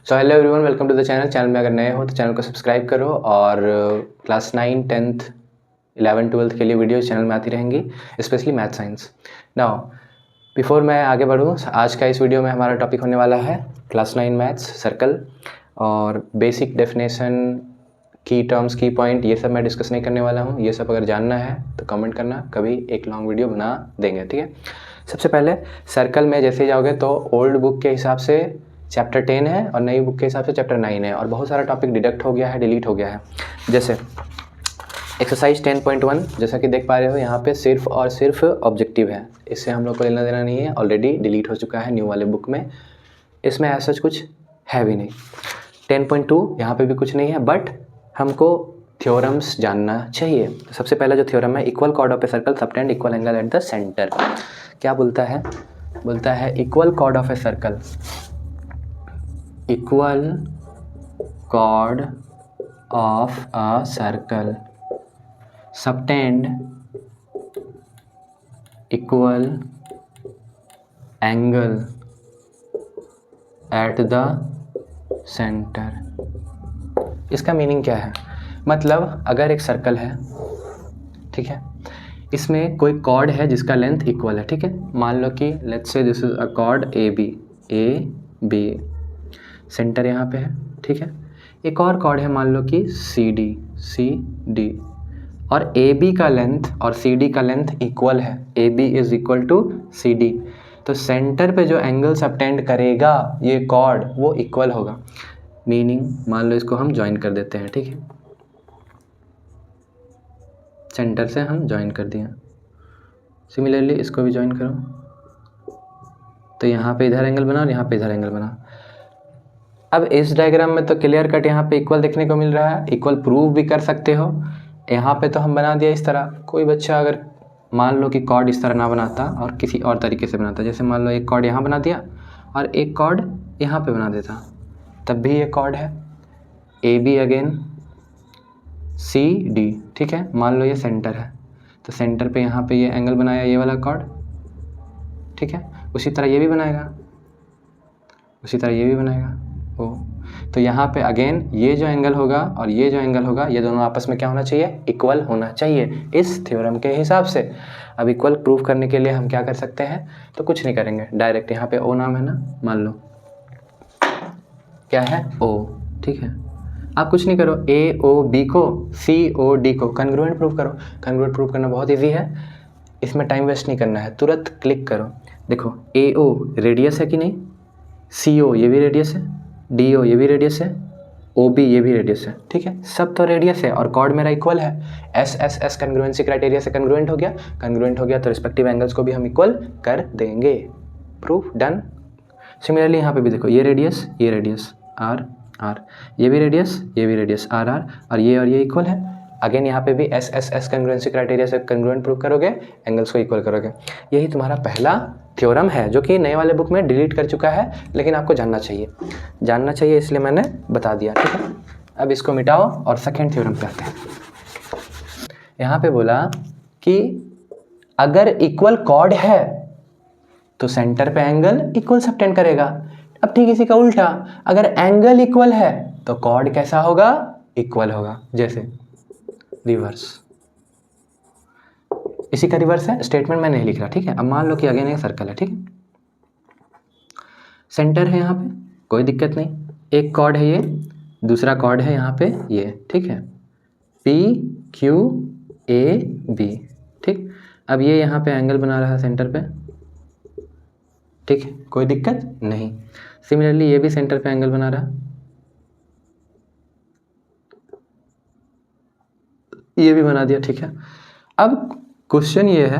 So hello everyone, welcome to the channel. Channel में अगर नए हो तो चैनल को सब्सक्राइब करो और क्लास 9, 10th, 11, 12th के लिए वीडियो चैनल में आती रहेंगी, specially math science. Now before मैं आगे बढ़ूँ, आज का इस वीडियो में हमारा टॉपिक होने वाला है क्लास 9 मैथ्स सर्कल और बेसिक डेफिनेशन, की टर्म्स, की पॉइंट, ये सब मैं डिस्कस नहीं करने वाला हूँ। ये सब अगर जानना है तो कमेंट करना, कभी एक लॉन्ग वीडियो बना देंगे, ठीक है। सबसे पहले सर्कल में जैसे जाओगे तो ओल्ड बुक के हिसाब से चैप्टर 10 है और नई बुक के हिसाब से चैप्टर 9 है और बहुत सारा टॉपिक डिडक्ट हो गया है, डिलीट हो गया है। जैसे एक्सरसाइज 10.1 जैसा कि देख पा रहे हो, यहाँ पे सिर्फ और सिर्फ ऑब्जेक्टिव है, इससे हम लोग को लेना देना नहीं है, ऑलरेडी डिलीट हो चुका है न्यू वाले बुक में। इसमें ऐसा कुछ है भी नहीं। 10.2 यहाँ पे भी कुछ नहीं है, बट हमको थ्योरम्स जानना चाहिए। तो सबसे पहला जो थ्योरम है, equal cord of a circle subtend equal angle at the centre. क्या बोलता है? बोलता है equal cord of a circle, equal cord of a circle subtend equal angle at the centre. इसका मीनिंग क्या है? मतलब अगर एक सर्कल है, ठीक है, इसमें कोई कॉर्ड है जिसका लेंथ इक्वल है, ठीक है। मान लो कि let's say this is a chord A B, centre यहाँ पे है, ठीक है। एक और कॉर्ड है मान लो कि सी डी, और ए बी का लेंथ और सी डी का लेंथ इक्वल है, A B is equal to C D. तो सेंटर पे जो एंगल सबटेंड करेगा ये कॉर्ड, वो इक्वल होगा। मीनिंग मान लो इसको हम ज्वाइन कर देते हैं, ठीक है, सेंटर से हम ज्वाइन कर दिया। सिमिलरली इसको भी ज्वाइन करो, तो यहाँ पे इधर एंगल बना और यहाँ पे इधर एंगल बना। अब इस डायग्राम में तो क्लियर कट यहाँ पे इक्वल देखने को मिल रहा है, इक्वल प्रूव भी कर सकते हो। यहाँ पे तो हम बना दिया इस तरह। कोई बच्चा अगर मान लो कि कॉर्ड इस तरह ना बनाता और किसी और तरीके से बनाता, जैसे मान लो एक कॉर्ड यहाँ बना दिया और एक कॉर्ड यहाँ पे बना देता, तब भी ये कॉर्ड है। A B again C D, ठीक है। मान लो ये सेंटर है, तो सेंटर पे यहाँ पे ये एंगल बनाया ये वाला कॉर्ड, ठीक है। उसी तरह ये भी बनाएगा, उसी तरह ये भी बनाएगा। ओ, तो यहाँ पे अगेन ये जो एंगल होगा और ये जो एंगल होगा, ये दोनों आपस में क्या होना चाहिए? इक्वल होना चाहिए इस थ्योरम के हिसाब से। अब इक्वल प्रूफ करने के लिए हम क्या कर सकते हैं? तो कुछ नहीं करेंगे, डायरेक्ट यहाँ पे ओ नाम है ना, मान लो क्या है? ओ, ठीक है। आप कुछ नहीं करो, ए ओ बी को, सी ओ डी को कन्ग्रुएंट प्रूफ करो। कन्ग्रुएंट प्रूफ करना बहुत ईजी है, इसमें टाइम वेस्ट नहीं करना है, तुरंत क्लिक करो। देखो ए ओ रेडियस है कि नहीं, सी ओ ये भी रेडियस है, डी ओ ये भी रेडियस है, ओ बी ये भी रेडियस है, ठीक है। सब तो रेडियस है और कॉर्ड मेरा इक्वल है। एस एस एस कन्ग्रुएंसी क्राइटेरिया से कन्ग्रुएंट हो गया। कन्ग्रुएंट हो गया तो रिस्पेक्टिव एंगल्स को भी हम इक्वल कर देंगे। Proof done. सिमिलरली यहाँ पे भी देखो, ये रेडियस आर आर, ये भी रेडियस आर आर, और ये इक्वल है। अगेन यहाँ पे भी एस एस एस कन्ग्रुएंसी क्राइटेरिया से कन्ग्रुएंट प्रूव करोगे, एंगल्स को इक्वल करोगे। यही तुम्हारा पहला थ्योरम है, जो कि नए वाले बुक में डिलीट कर चुका है, लेकिन आपको जानना चाहिए इसलिए मैंने बता दिया, ठीक है। अब इसको मिटाओ और सेकेंड थ्योरम पे आते हैं। यहाँ पे बोला कि अगर इक्वल कॉर्ड है तो सेंटर पे एंगल इक्वल सबटेंड करेगा। अब ठीक इसी का उल्टा, अगर एंगल इक्वल है तो कॉर्ड कैसा होगा? इक्वल होगा। जैसे रिवर्स, इसी का रिवर्स है, स्टेटमेंट मैं नहीं लिख रहा, ठीक है। अब मान लो कि अगेन एक सर्कल है, ठीक है, सेंटर है यहाँ पे, कोई दिक्कत नहीं। एक कॉर्ड है ये, दूसरा कॉर्ड है यहाँ पे ये, ठीक है, पी क्यू ए बी, ठीक। अब ये यहाँ पे एंगल बना रहा है सेंटर पे, ठीक है, कोई दिक्कत नहीं। सिमिलरली ये भी सेंटर पे एंगल बना रहा, ये भी बना दिया, ठीक है। अब क्वेश्चन ये है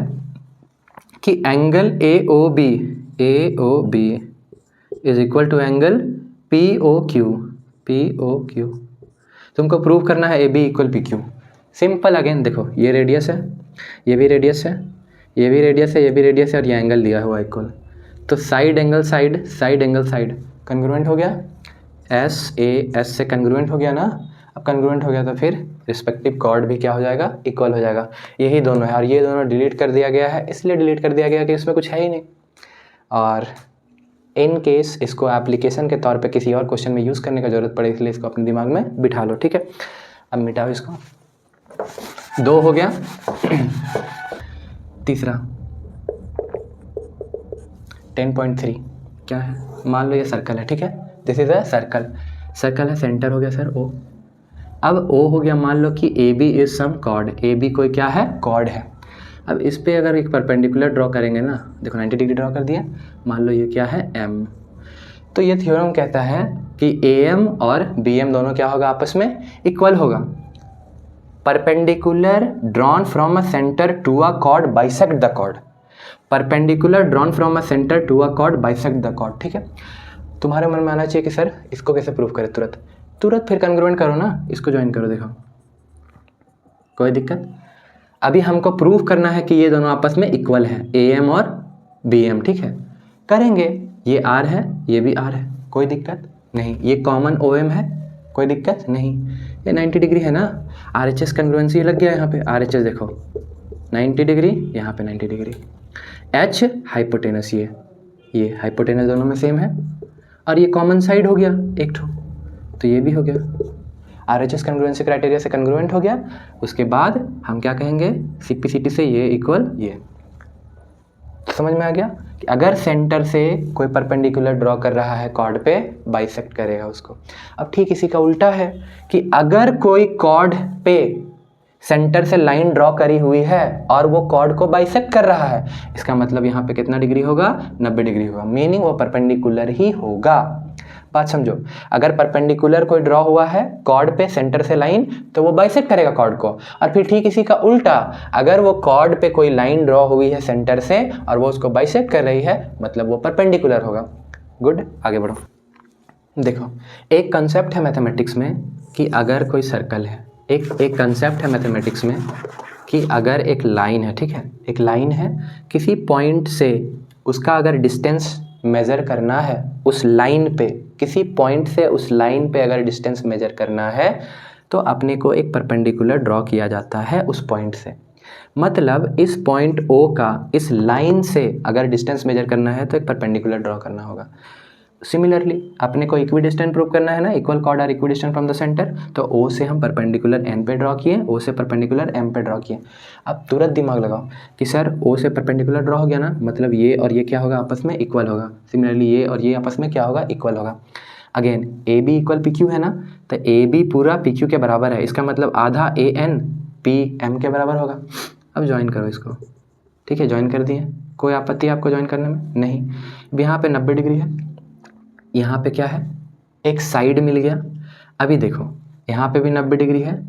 कि angle A O B is equal to angle P O Q. तुमको प्रूव करना है A B equal P Q. Simple. Again देखो, ये रेडियस है, ये भी रेडियस है, ये भी रेडियस है, ये भी रेडियस है, और ये एंगल दिया हुआ इक्वल। तो साइड एंगल साइड कन्ग्रुएंट हो गया, एस ए एस से कन्ग्रुएंट हो गया ना। अब कन्ग्रुएंट हो गया तो फिर रिस्पेक्टिव कॉर्ड भी क्या हो जाएगा? इक्वल हो जाएगा। यही दोनों है, और ये दोनों डिलीट कर दिया गया है, इसलिए डिलीट कर दिया गया कि इसमें कुछ है ही नहीं। और इन केस इसको एप्लीकेशन के तौर पे किसी और क्वेश्चन में यूज़ करने का ज़रूरत पड़े, इसलिए इसको अपने दिमाग में बिठा लो, ठीक है। अब मिटाओ इसको, 2 हो गया। तीसरा 10.3 क्या है, मान लो ये सर्कल है, ठीक है, this is a circle, circle है, सेंटर हो गया सर O। अब O हो गया, मान लो कि AB is some chord, AB कोई क्या है, कॉर्ड है। अब इस पे अगर एक परपेंडिकुलर ड्रॉ करेंगे ना, देखो 90 डिग्री ड्रॉ कर दिया, मान लो ये क्या है M, तो ये थ्योरम कहता है कि AM और BM दोनों क्या होगा, आपस में इक्वल होगा। Perpendicular drawn from a centre to a chord bisect the chord, perpendicular drawn from a centre to a chord bisect the chord, ठीक है। तुम्हारे मन में आना चाहिए कि सर इसको कैसे प्रूव करें, तुरंत फिर कन्ग्रुएंट करो ना, इसको ज्वाइन करो, देखो कोई दिक्कत। अभी हमको प्रूव करना है कि ये दोनों आपस में इक्वल है, AM और BM, ठीक है, करेंगे। ये R है, ये भी R है, कोई दिक्कत नहीं। ये कॉमन OM है, कोई दिक्कत नहीं। ये 90 डिग्री है ना, RHS कंग्रुएंसी लग गया यहाँ पे, RHS देखो 90 डिग्री, यहाँ पे 90 डिग्री। H हाइपोटेनस, ये हाइपोटेनस दोनों में सेम है, और ये कॉमन साइड हो गया एक ठो, तो ये भी हो गया, RHS कंग्रुएंसी क्राइटेरिया से कंग्रुएंट हो गया। उसके बाद हम क्या कहेंगे, CPCT से ये इक्वल ये। तो समझ में आ गया कि अगर सेंटर से कोई परपेंडिकुलर ड्रॉ कर रहा है कॉर्ड पे, बाइसेक्ट करेगा उसको। अब ठीक इसी का उल्टा है कि अगर कोई कॉर्ड पे सेंटर से लाइन ड्रॉ करी हुई है और वो कॉर्ड को बाइसेक्ट कर रहा है, इसका मतलब यहाँ पे कितना डिग्री होगा, 90 डिग्री होगा, मीनिंग वो परपेंडिकुलर ही होगा। बात समझो, अगर परपेंडिकुलर कोई ड्रॉ हुआ है कॉर्ड पे सेंटर से लाइन, तो वो बाइसेक्ट करेगा कॉर्ड को। और फिर ठीक इसी का उल्टा, अगर वो कॉर्ड पे कोई लाइन ड्रॉ हुई है सेंटर से और वो उसको बाइसेक्ट कर रही है, मतलब वो परपेंडिकुलर होगा। गुड, आगे बढ़ो। देखो, एक कंसेप्ट है मैथमेटिक्स में कि अगर कोई सर्कल है, एक कंसेप्ट है मैथमेटिक्स में कि अगर एक लाइन है, ठीक है, एक लाइन है, किसी पॉइंट से उसका अगर डिस्टेंस मेज़र करना है, उस लाइन पे, किसी पॉइंट से उस लाइन पे अगर डिस्टेंस मेज़र करना है, तो अपने को एक परपेंडिकुलर ड्रॉ किया जाता है उस पॉइंट से। मतलब इस पॉइंट O का इस लाइन से अगर डिस्टेंस मेज़र करना है तो एक परपेंडिकुलर ड्रॉ करना होगा। सिमिलरली अपने को इक्विडिस्टेंट प्रूव करना है ना, equal chord are equidistant from the centre, तो O से हम परपेंडिकुलर N पे ड्रॉ किए, O से परपेंडिकुलर M पे ड्रॉ किए। अब तुरंत दिमाग लगाओ कि सर O से परपेंडिकुलर ड्रॉ हो गया ना, मतलब ये और ये क्या होगा, आपस में इक्वल होगा। सिमिलरली ये और ये आपस में क्या होगा, इक्वल होगा। अगेन AB इक्वल PQ है ना, तो AB पूरा PQ के बराबर है, इसका मतलब आधा AN PM के बराबर होगा। अब ज्वाइन करो इसको, ठीक है, ज्वाइन कर दिए, कोई आपत्ति आपको ज्वाइन करने में नहीं। अब यहाँ पे 90 डिग्री है, यहाँ पे क्या है, एक साइड मिल गया। अभी देखो यहाँ पे भी 90 डिग्री है,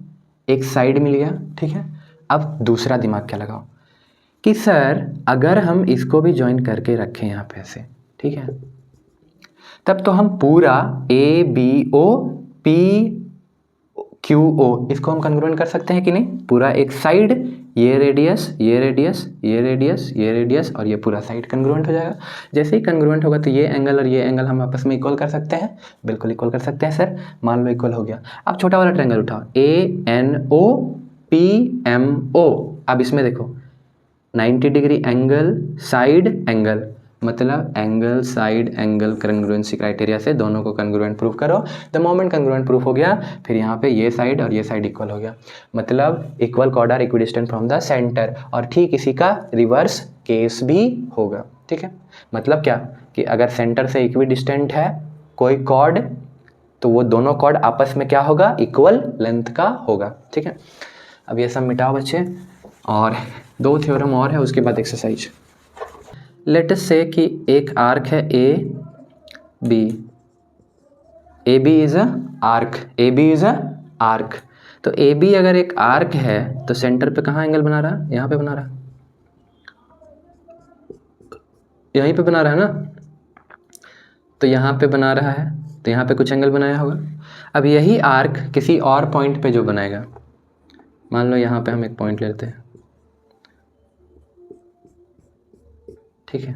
एक साइड मिल गया, ठीक है। अब दूसरा दिमाग क्या लगाओ कि सर अगर हम इसको भी ज्वाइन करके रखें यहाँ पे ऐसे, ठीक है, तब तो हम पूरा ABO PQO इसको हम कंग्रुएंट कर सकते हैं कि नहीं। पूरा एक साइड, ये रेडियस, ये रेडियस, ये रेडियस, ये रेडियस, और ये पूरा साइड कंग्रुएंट हो जाएगा। जैसे ही कंग्रुएंट होगा तो ये एंगल और ये एंगल हम आपस में इक्वल कर सकते हैं, बिल्कुल इक्वल कर सकते हैं सर। मान लो इक्वल हो गया। अब छोटा वाला ट्रायंगल उठाओ, ANO PMO। अब इसमें देखो 90 डिग्री एंगल, साइड एंगल, मतलब एंगल साइड एंगल कंग्रुएंसी क्राइटेरिया से दोनों को कंग्रुएंट प्रूफ करो। द मोमेंट कंग्रुएंट प्रूफ हो गया, फिर यहाँ पे ये साइड और ये साइड इक्वल हो गया, मतलब equal chord are equidistant from the centre. और ठीक इसी का रिवर्स केस भी होगा, ठीक है। मतलब क्या कि अगर सेंटर से इक्विडिस्टेंट है कोई कॉर्ड, तो वो दोनों कॉर्ड आपस में क्या होगा, इक्वल लेंथ का होगा, ठीक है। अब ये सब मिटाओ बच्चे, और 2 थ्योरम और है, उसके बाद एक्सरसाइज। लेट अस से कि एक आर्क है AB is a arc, AB is a arc. तो AB अगर एक आर्क है तो सेंटर पे कहाँ एंगल बना रहा है, यहाँ पे बना रहा है, यहीं पे बना रहा है ना, तो यहाँ पे बना रहा है, तो यहाँ पे कुछ एंगल बनाया होगा। अब यही आर्क किसी और पॉइंट पे जो बनाएगा, मान लो यहाँ पे हम एक पॉइंट लेते हैं, ठीक है,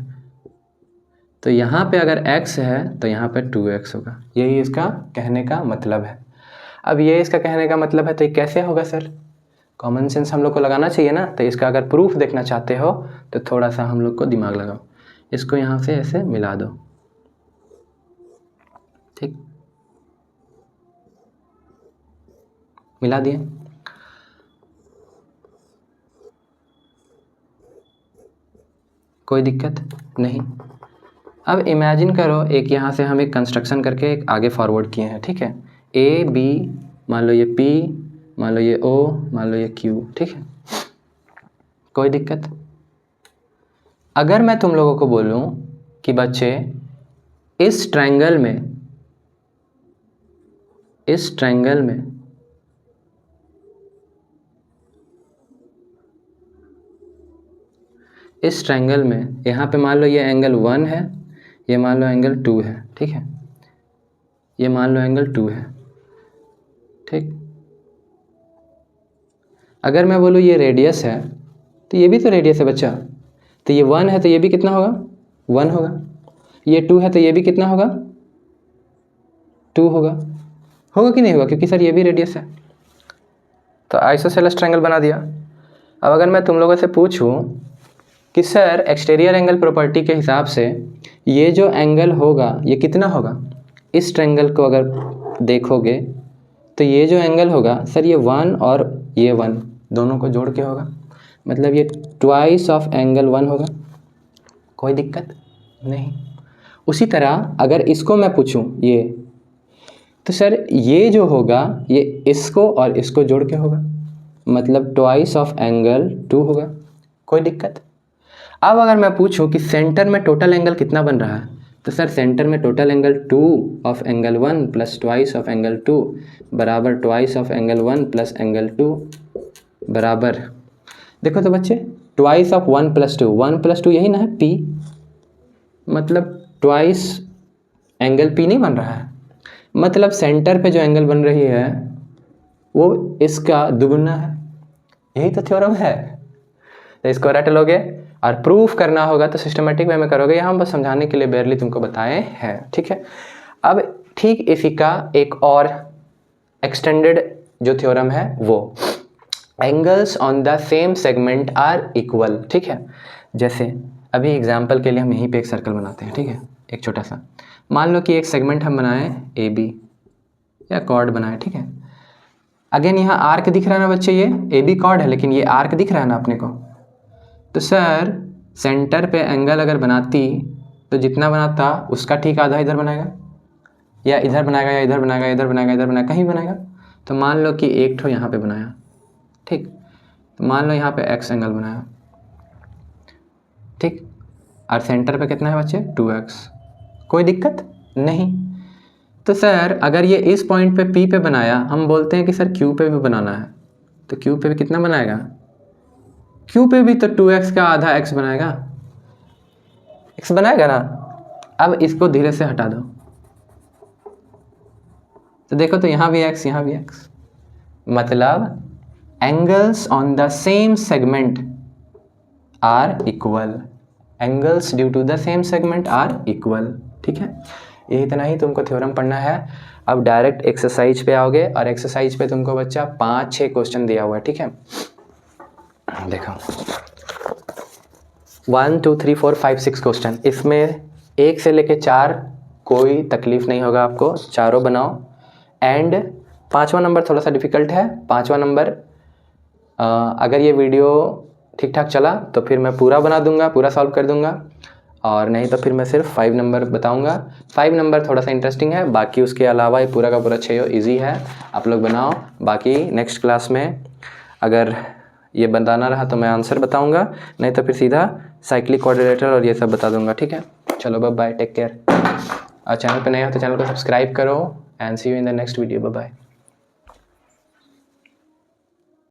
तो यहाँ पे अगर x है तो यहाँ पे 2x होगा। यही इसका कहने का मतलब है। अब ये इसका कहने का मतलब है, तो ये कैसे होगा सर, कॉमन सेंस हम लोग को लगाना चाहिए ना। तो इसका अगर प्रूफ देखना चाहते हो तो थोड़ा सा हम लोग को दिमाग लगाओ, इसको यहाँ से ऐसे मिला दो, मिला दिए। कोई दिक्कत नहीं। अब इमेजिन करो एक यहाँ से हम एक कंस्ट्रक्शन करके एक आगे फॉरवर्ड किए हैं, ठीक है। ए बी, मान लो ये पी, मान लो ये ओ, मान लो ये क्यू, ठीक है। कोई दिक्कत। अगर मैं तुम लोगों को बोलूं कि बच्चे इस ट्रायंगल में यहाँ पे मान लो ये एंगल 1 है, ये मान लो एंगल 2 है, ठीक है। ये मान लो एंगल 2 है, ठीक। अगर मैं बोलूँ ये रेडियस है तो ये भी तो रेडियस है बच्चा, तो ये 1 है तो ये भी कितना होगा, 1 होगा। ये 2 है तो ये भी कितना होगा, 2 होगा कि नहीं होगा, क्योंकि सर ये भी रेडियस है। तो आइसोसेलेस ट्रायंगल बना दिया। अब अगर मैं तुम लोगों से पूछूं कि सर एक्सटीरियर एंगल प्रॉपर्टी के हिसाब से ये जो एंगल होगा ये कितना होगा, इस ट्रायंगल को अगर देखोगे तो ये जो एंगल होगा सर ये 1 और ये 1 दोनों को जोड़ के होगा, मतलब ये ट्वाइस ऑफ एंगल 1 होगा। कोई दिक्कत नहीं। उसी तरह अगर इसको मैं पूछूं ये, तो सर ये जो होगा ये इसको और इसको जोड़ के होगा, मतलब ट्वाइस ऑफ एंगल 2 होगा। कोई दिक्कत। अब अगर मैं पूछूं कि सेंटर में टोटल एंगल कितना बन रहा है, तो सर सेंटर में total angle 2 of angle 1 plus twice of angle 2 बराबर twice of angle 1 plus angle 2 बराबर, देखो तो बच्चे ट्वाइस ऑफ 1 प्लस 2, 1 प्लस 2 यही ना है P, मतलब ट्वाइस एंगल P नहीं बन रहा है, मतलब सेंटर पे जो एंगल बन रही है वो इसका दुगुना है। यही तो थ्योरम है। तो इसको रट लोगे और प्रूफ करना होगा तो सिस्टमेटिक वे में करोगे, यहाँ बस समझाने के लिए बेयरली तुमको बताए हैं, ठीक है। अब ठीक इसी का एक और एक्सटेंडेड जो थ्योरम है वो angles on the same segment are equal, ठीक है। जैसे अभी एग्जाम्पल के लिए हम यहीं पे एक सर्कल बनाते हैं, ठीक है, एक छोटा सा। मान लो कि एक सेगमेंट हम बनाएं ए बी या कॉर्ड बनाएं, ठीक है। अगेन यहाँ आर्क दिख रहा है ना बच्चे, ये ए बी कॉर्ड है लेकिन ये आर्क दिख रहा है ना अपने को। तो सर सेंटर पे एंगल अगर बनाती तो जितना बनाता उसका ठीक आधा इधर बनाएगा, या इधर बनाएगा, या इधर बनाएगा, इधर बनाएगा, इधर बनाएगा, कहीं बनाएगा। तो मान लो कि एक ठो यहाँ पे बनाया, ठीक। तो मान लो यहाँ पे एक्स एंगल बनाया, ठीक, और सेंटर पे कितना है बच्चे 2x। कोई दिक्कत नहीं। तो सर अगर ये इस पॉइंट पे P पे बनाया, हम बोलते हैं कि सर Q पे भी बनाना है, तो Q पे भी कितना बनाएगा, Q पे भी तो 2x का आधा x बनाएगा, x बनाएगा ना। अब इसको धीरे से हटा दो तो देखो तो यहाँ भी x, यहाँ भी x, मतलब angles on the same segment are equal, angles due to the same segment are equal, ठीक है। ये इतना ही तुमको थ्योरम पढ़ना है। अब डायरेक्ट एक्सरसाइज पे आओगे और एक्सरसाइज पे तुमको बच्चा 5-6 क्वेश्चन दिया हुआ है, ठीक है। देखो 1 2 3 4 5 6 क्वेश्चन, इसमें 1 से लेके 4 कोई तकलीफ नहीं होगा आपको, चारों बनाओ। एंड 5वां नंबर थोड़ा सा डिफिकल्ट है। 5वां नंबर अगर ये वीडियो ठीक ठाक चला तो फिर मैं पूरा बना दूंगा, पूरा सॉल्व कर दूंगा, और नहीं तो फिर मैं सिर्फ 5 नंबर बताऊंगा। 5 नंबर थोड़ा सा इंटरेस्टिंग है, बाकी उसके अलावा ये पूरा का पूरा 6 ईजी है, आप लोग बनाओ। बाकी नेक्स्ट क्लास में अगर ये बताना रहा तो मैं आंसर बताऊंगा, नहीं तो फिर सीधा साइक्लिक क्वाड्रिलेटरल और ये सब बता दूंगा, ठीक है। चलो बाय बाय, टेक केयर। और चैनल पे नए हो तो चैनल को सब्सक्राइब करो and see you in the next video, bye bye.